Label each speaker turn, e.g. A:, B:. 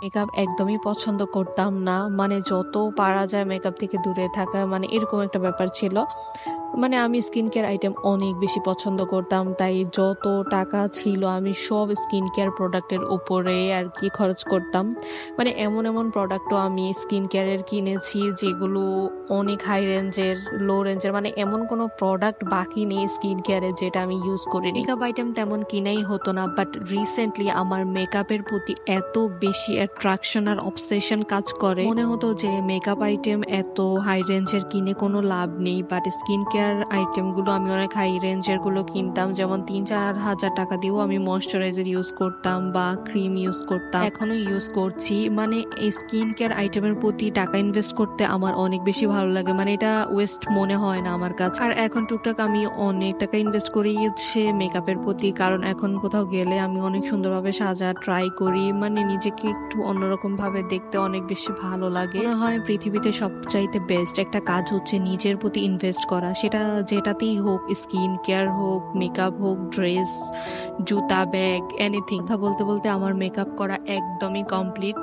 A: Makeup একদমই পছন্দ করতাম না। মানে যত পারা যায় মেকআপ থেকে দূরে থাকা মানে এরকম একটা ব্যাপার ছিল। মানে আমি স্কিন কেয়ার আইটেম অনেক বেশি পছন্দ করতাম। তাই যত টাকা ছিল আমি সব স্কিন কেয়ার প্রোডাক্টের উপরে আরকি খরচ করতাম। মানে এমন প্রোডাক্টও আমি স্কিন কেয়ারের কিনেছি যেগুলো অনেক হাই রেঞ্জের, লো রেঞ্জের মানে এমন কোনো প্রোডাক্ট বাকি নেই স্কিন কেয়ারের যেটা আমি ইউজ করিনি। মেকআপ আইটেম তেমন কিনাই হতো না। বাট রিসেন্টলি আমার মেকআপের প্রতি এত বেশি অ্যাট্রাকশন আর অবসেশন কাজ করে, মনে হতো যে মেকআপ আইটেম এত হাই রেঞ্জের কিনে কোনো লাভ নেই। বাট স্কিন কেয়ার আইটেমগুলো আমি অনেক হাই রেঞ্জের গুলো কিনতাম, যেমন ৩-৪ হাজার টাকা দিয়েও আমি ময়শ্চারাইজার ইউজ করতাম বা ক্রিম ইউজ করতাম, এখনো ইউজ করছি। মানে এই স্কিন কেয়ার আইটেমের প্রতি টাকা ইনভেস্ট করতে আমার অনেক বেশি ভালো লাগে। মানে এটা ওয়েস্ট মনে হয় না আমার কাছে। আর এখন টুকটাক আমি অনেক টাকা ইনভেস্ট করি হচ্ছে মেকআপের প্রতি, কারণ এখন কোথাও গেলে আমি অনেক সুন্দরভাবে সাজা ট্রাই করি। মানে নিজেকে একটু অন্যরকম ভাবে দেখতে অনেক বেশি ভালো লাগে। মনে হয় পৃথিবীতে সবচাইতে বেস্ট একটা কাজ হচ্ছে নিজের প্রতি ইনভেস্ট করা, সেটা যেটাতেই হোক, স্কিন কেয়ার হোক, মেকআপ হোক, ড্রেস, জুতা, ব্যাগ, এনিথিং। কথা বলতে বলতে আমার মেকআপ করা একদমই কমপ্লিট।